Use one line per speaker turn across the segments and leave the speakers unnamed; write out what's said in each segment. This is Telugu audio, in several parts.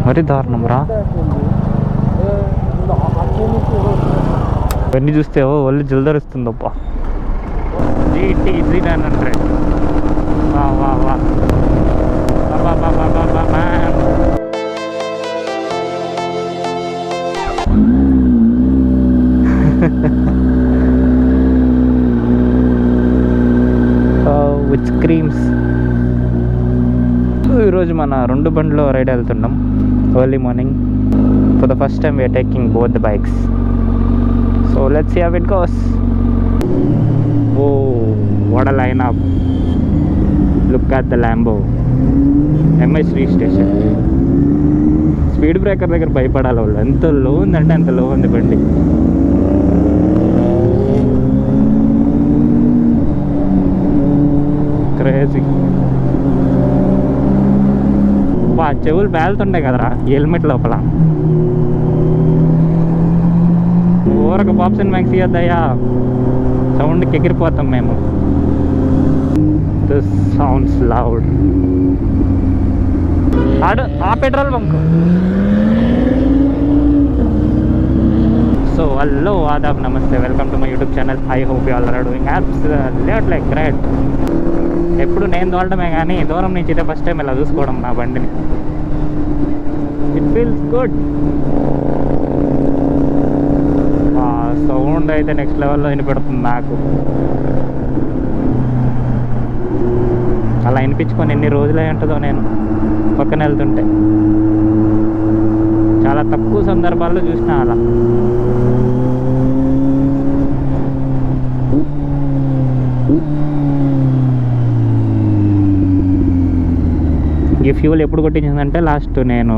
మరీ దారుణం రా. ఇవన్నీ చూస్తే ఒళ్ళు జల్దరిస్తుందప్పా. GT 900 వా వా వా విచ్ స్క్రీమ్స్. ఈరోజు మన 2 బండ్లో రైడ్ వెళ్తున్నాం early morning. For the first time we're taking both the bikes. So let's see how it goes. Oh what a line up. Look at the Lambo MS registration. Speed breaker దగ్గర భయపడాలి వాళ్ళు. ఎంత లో ఉందంటే అంత లో ఉంది బండి. క్రేజీ. వా చెవులు పేలుతుండే కదరా హెల్మెట్ లోపల. ఊరక పాప్సన్ మ్యాక్స్ ఇవ్వద్దయ్యా, సౌండ్కి ఎగిరిపోతాం మేము. This sounds loud. ఆ పెట్రోల్ బంక్. సో హలో ఆదాబ్ నమస్తే, welcome to my YouTube channel. I hope you all are doing absolutely great. ఎప్పుడు నేను తోలడమే కానీ దూరం నుంచి అయితే ఫస్ట్ టైం ఇలా చూసుకోవడం నా బండిని. It feels good. సౌండ్ అయితే నెక్స్ట్ లెవెల్లో వినిపెడుతుంది నాకు. అలా వినిపించుకొని ఎన్ని రోజులై ఉంటుందో నేను పక్కన వెళ్తుంటే. చాలా తక్కువ సందర్భాల్లో చూసిన అలా. ఈ ఫ్యూల్ ఎప్పుడు కొట్టించిందంటే లాస్ట్ నేను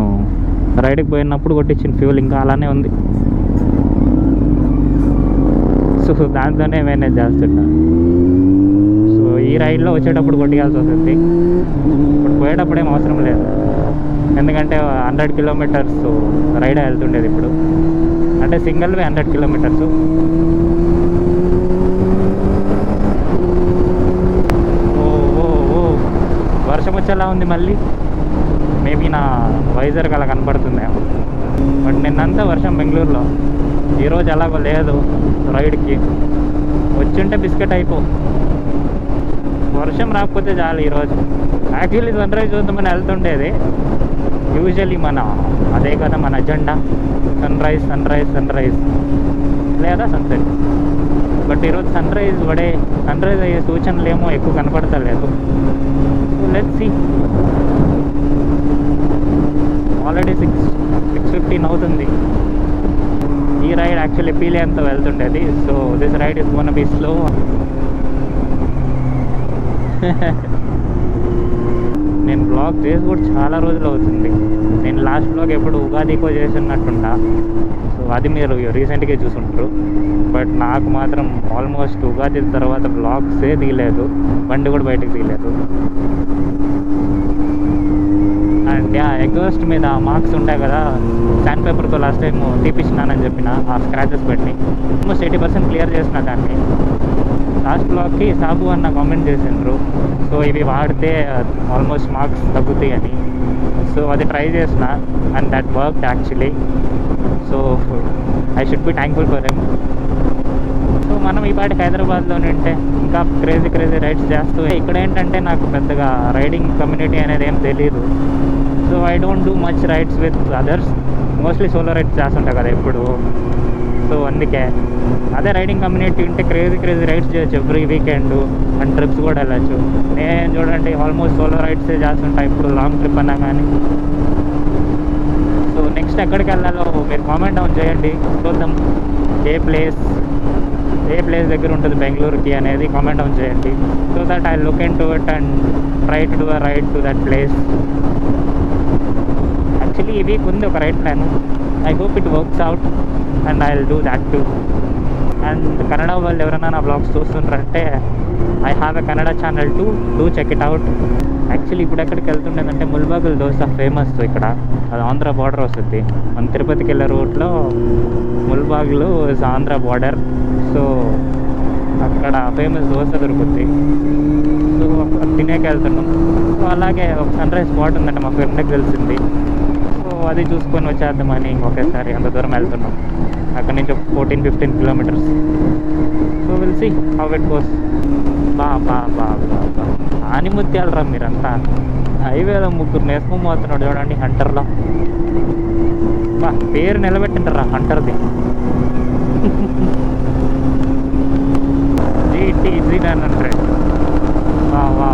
రైడ్కి పోయినప్పుడు కొట్టించిన ఫ్యూల్ ఇంకా అలానే ఉంది. సో దాంతోనే మేనేజ్ చేస్తున్నా. సో ఈ రైడ్లో వచ్చేటప్పుడు కొట్టియాల్సి వస్తుంది. ఇప్పుడు పోయేటప్పుడు ఏం అవసరం లేదు, ఎందుకంటే 100 కిలోమీటర్స్ రైడ్ వెళ్తుండేది ఇప్పుడు. అంటే సింగిల్వే 100 కిలోమీటర్స్. వర్షం వచ్చేలా ఉంది మళ్ళీ. మేబీ నా వైజర్ అలా కనపడుతుందేమో. బట్ నిన్నంతా వర్షం బెంగళూరులో. ఈరోజు ఎలాగో లేదు రైడ్కి. వచ్చింటే బిస్కెట్ అయిపో. వర్షం రాకపోతే చాలు ఈరోజు. యాక్చువల్లీ సన్ రైజ్ చూద్దామని వెళ్తుండేది. యూజువల్లీ అదే కదా మన agenda, sunrise sunrise sunrise లేదా సన్సెట్. బట్ ఈరోజు సన్ రైజ్ అయ్యే సూచనలు ఏమో ఎక్కువ కనపడతలేదు. So let's see. ఆల్రెడీ 6:15 అవుతుంది. ఈ రైడ్ యాక్చువల్లీ పీలేంతో వెళ్తుండేది. So this ride is gonna be slow. నేను బ్లాగ్ చేసి కూడా చాలా రోజులు అవుతుంది. నేను లాస్ట్ బ్లాగ్ ఎప్పుడు ఉగాదికో చేసినట్టుంటా. సో అది మీరు రీసెంట్గా చూసుంటారు. బట్ నాకు మాత్రం ఆల్మోస్ట్ ఉగాది తర్వాత బ్లాగ్సే తీయలేదు, బండి కూడా బయటకు తీయలేదు. అండ్ ఎగ్జాస్ట్ మీద మార్క్స్ ఉంటాయి కదా, శాండ్ పేపర్తో లాస్ట్ టైం తీపిచ్చినానని చెప్పిన ఆ స్క్రాచెస్ పెట్టి ఆల్మోస్ట్ 80% క్లియర్ చేసిన దాన్ని. లాస్ట్ బ్లాగ్కి సాబు అన్న కామెంట్ చేసిండ్రు, సో ఇవి వాడితే ఆల్మోస్ట్ మార్క్స్ తగ్గుతాయి అని. సో అది ట్రై చేసిన and that work actually. So I should be thankful for him. So మనం ఈ పాటికి హైదరాబాద్లో ఉంటే ఇంకా క్రేజీ రైడ్స్ చేస్తూ. ఇక్కడ ఏంటంటే నాకు పెద్దగా రైడింగ్ కమ్యూనిటీ అనేది ఏం తెలియదు. So I don't do much rides with others. Mostly solo rides చేస్తుంటాయి కదా ఎప్పుడు. సో అందుకే అదే రైడింగ్ కమ్యూనిటీ ఉంటే క్రేజీ రైడ్స్ చేయొచ్చు ఎవ్రీ వీకెండ్. అండ్ ట్రిప్స్ కూడా వెళ్ళచ్చు. నేను చూడండి ఆల్మోస్ట్ సోలో రైడ్సే చేస్తుంటాను ఇప్పుడు, లాంగ్ ట్రిప్ అన్నా కానీ. సో నెక్స్ట్ ఎక్కడికి వెళ్ళాలో మీరు కామెంట్ డౌన్ చేయండి, చూద్దాం. ఏ ప్లేస్ దగ్గర ఉంటుంది బెంగళూరుకి అనేది కామెంట్ డౌన్ చేయండి. So that I look into it and try to do a ride to that place. Actually ఈ వీక్ ఉంది ఒక ride plan. I hope it works out and I will do that too. And Kannada వాళ్ళు ఎవరైనా నా బ్లాగ్స్ చూస్తుంటారంటే I have a Kannada channel to do check it out. Actually ఇప్పుడు ఎక్కడికి వెళ్తుండేదంటే ముల్బాగుల్ దోశ ఫేమస్ ఇక్కడ. అది ఆంధ్ర బార్డర్ వస్తుంది. మన తిరుపతికి వెళ్ళే రూట్లో ముల్బాగులు ఇస్ ఆంధ్ర బార్డర్. సో అక్కడ ఫేమస్ దోశ దొరుకుతుంది. సో తినేకి వెళ్తున్నాం. సో అలాగే ఒక సన్ రైజ్ స్పాట్ ఉందంటే మా ఫ్రెండ్కి తెలిసింది. సో అది చూసుకొని వచ్చేద్దామని ఒకేసారి అంత దూరం వెళ్తున్నాం. అక్కడ నుంచి ఒక 14-15 kilometres. So will see how it goes. బా ఆనిముత్యాలరా మీరంతా. హైవేలో 3 నేసుకొని పోతున్నాడు చూడండి హంటర్లో. బా పేరు నిలబెట్టింటారా హంటర్ది. GT 900. వా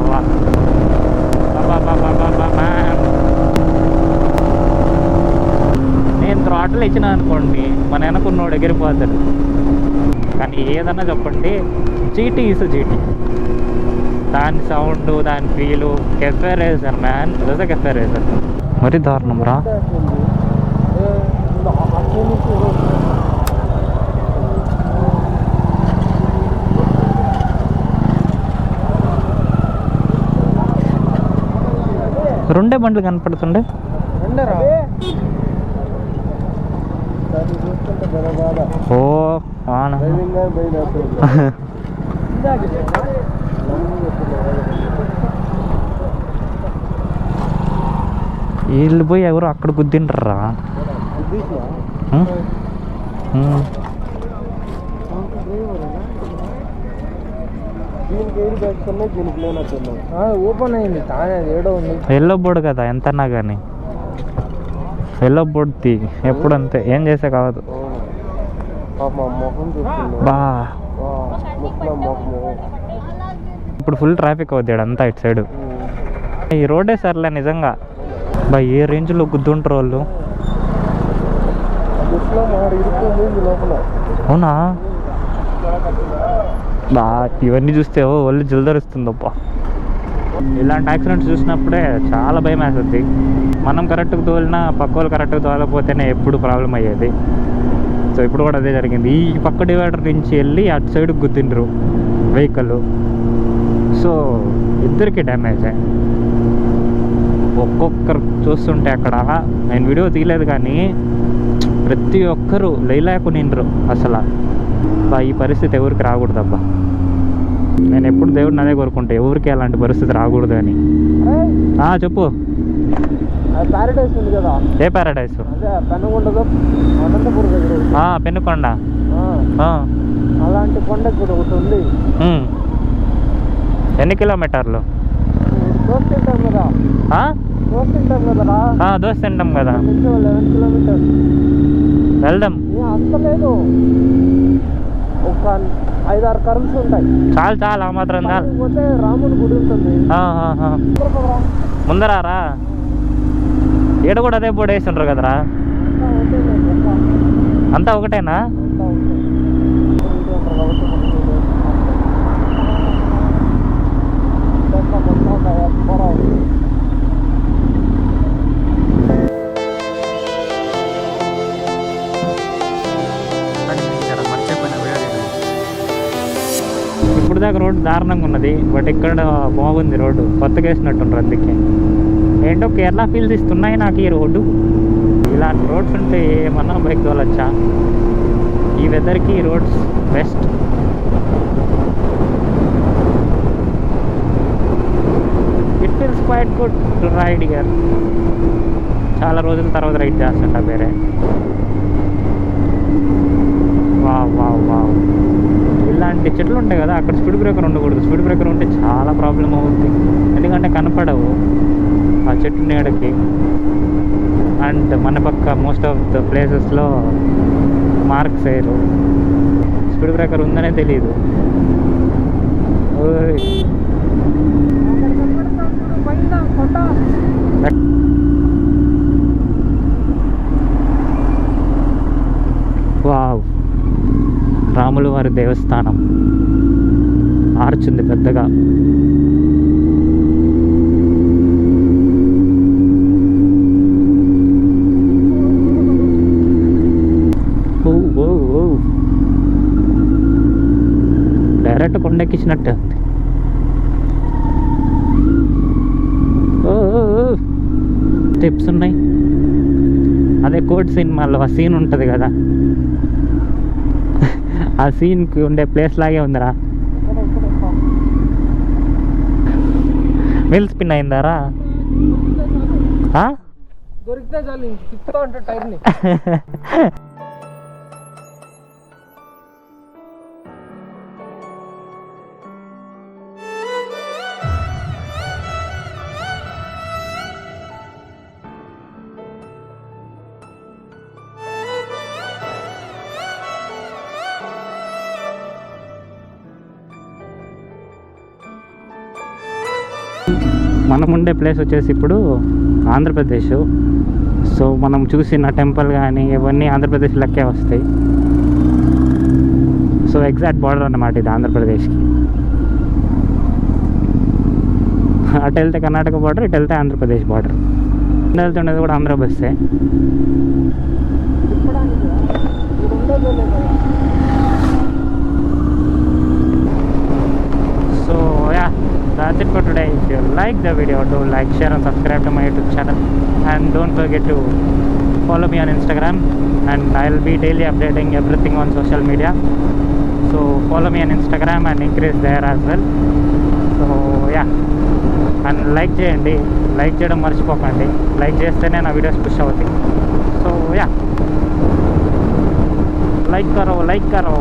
నేను థ్రాటిల్ ఇచ్చిన అనుకోండి మన వెనకున్నోడు ఎగిరిపోతాడు. కానీ ఏదన్నా చెప్పండి, జీటీ ఈజ్ జీటీ. దాని సౌండ్, దాని ఫీలు, కెఫే రేసర్ మ్యాన్. అదే కెఫే రేసర్. మరి దారుణం రా. రెండే బండ్లు కనపడుతుండే. ఓ వీళ్ళు పోయి ఎవరు అక్కడ గుద్దిండ్రా.
ఓపెన్ అయింది కానీ అది ఏడో ఉంది.
ఎల్లో బోర్డు కదా ఎంతన్నా కానీ. ఎల్లో బోర్డు తీ ఎప్పుడు అంతే, ఏం చేసే కావదు. బా ఇప్పుడు ఫుల్ ట్రాఫిక్ అవుతాడు అంతా ఇటు సైడు. ఈ రోడ్డే సర్లే నిజంగా. బా ఏ రేంజ్లో గుద్దుంటారు వాళ్ళు. అవునా బా ఇవన్నీ చూస్తే ఒళ్ళు జల్దరుస్తుందప్ప. ఇలాంటి యాక్సిడెంట్స్ చూసినప్పుడే చాలా భయం వేస్తుంది. మనం కరెక్ట్గా తోలినా పక్క వాళ్ళు కరెక్ట్గా తోలకపోతేనే ఎప్పుడు ప్రాబ్లం అయ్యేది. సో ఇప్పుడు కూడా అదే జరిగింది. ఈ పక్క డివైడర్ నుంచి వెళ్ళి అటు సైడ్ గుద్దిండ్రు వెహికల్. సో ఇద్దరికి డ్యామేజే. ఒక్కొక్కరు చూస్తుంటే అక్కడ నేను వీడియో తీయలేదు కానీ ప్రతి ఒక్కరు లైలాకు నిండ్రు అసలు. ఈ పరిస్థితి ఎవరికి రాకూడదబ్బా. నేను ఎప్పుడు దేవుడిని అదే కోరుకుంటా, ఎవరికి అలాంటి పరిస్థితి రాకూడదు అని. చెప్పు.
ప్యారడైస్ ఉంది కదా.
ఏ ప్యారడైస్? పెనుకొండ.
అలాంటి కొండ ఒకటి ఉంది.
ఎన్ని కిలోమీటర్లు?
దోశ తింటాం కదా.
దోశ తింటాం కదా.
11 కిలోమీటర్స్
వెళ్దాం.
అంత లేదు, ఒక 5-6 కర్వ్స్ ఉంటాయి.
చాలు ఆ మాత్రం చాలు.
పోతే రాముని గుడి ఉంటుంది
ముందరారా. ఈడ కూడా అదే బోర్డు వేస్తుంటారు కదరా. అంతా ఒకటేనా? ఇప్పుడు దాకా రోడ్డు దారుణంగా ఉన్నది, బట్ ఇక్కడ బాగుంది రోడ్డు. కొత్తగా వేసినట్టుండ్రు అందుకే. ఏంటో కేరళ ఫీల్స్ ఇస్తున్నాయి నాకు ఈ రోడ్డు. ఇలాంటి రోడ్స్ ఉంటే ఏమన్నా బైక్ తోలొచ్చా. ఈ వెదర్కి ఈ roads best. It feels quite good to ride here. చాలా రోజుల తర్వాత రైడ్ చేస్తుంటా వేరే. వావ్. ఇలాంటి చెట్లు ఉంటాయి కదా, అక్కడ స్పీడ్ బ్రేకర్ ఉండకూడదు. స్పీడ్ బ్రేకర్ ఉంటే చాలా ప్రాబ్లం అవుతుంది, ఎందుకంటే కనపడవు ఆ చెట్టు నీడకి. అండ్ మన పక్క మోస్ట్ ఆఫ్ ద ప్లేసెస్లో మార్క్స్ వేయరు. స్పీడ్ బ్రేకర్ ఉందనే తెలియదు. వావ్, రాముల వారి దేవస్థానం. ఆర్చ్ ఉంది పెద్దగా. డైరెక్ట్ కొండెక్కించినట్టే ఉంది. స్టెప్స్ ఉన్నాయి. అదే కోర్ట్ సినిమాలో ఆ సీన్ ఉంటుంది కదా, ఆ సీన్కి ఉండే ప్లేస్ లాగే ఉందిరా. వీల్ స్పిన్ అయిందారా?
దొరికితే చాలు ఇంక తిప్పుతా ఉంటా టైర్ని.
మనం ఉండే ప్లేస్ వచ్చేసి ఇప్పుడు ఆంధ్రప్రదేశ్. సో మనం చూసిన టెంపుల్ కానీ ఇవన్నీ ఆంధ్రప్రదేశ్ లెక్కే వస్తాయి. సో ఎగ్జాక్ట్ బార్డర్ అన్నమాట ఇది ఆంధ్రప్రదేశ్కి. అటు వెళ్తే కర్ణాటక బార్డర్, ఇటు వెళ్తే ఆంధ్రప్రదేశ్ బార్డర్. వెళ్తుండేది కూడా ఆంధ్ర బస్సే.
తిప్పడానికి ఇది ఉండదు లేదా?
So yeah, that's it for today. If you like the video, do like, share and subscribe to my YouTube channel, and don't forget to follow me on Instagram, and I'll be daily updating everything on social media. So follow me on Instagram and increase there as well. So yeah, and like చేయండి, లైక్ చేయడం మర్చిపోకండి. లైక్ చేస్తేనే నా వీడియోస్ పుష్ అవుతాయి. సో యా, లైక్ కరో.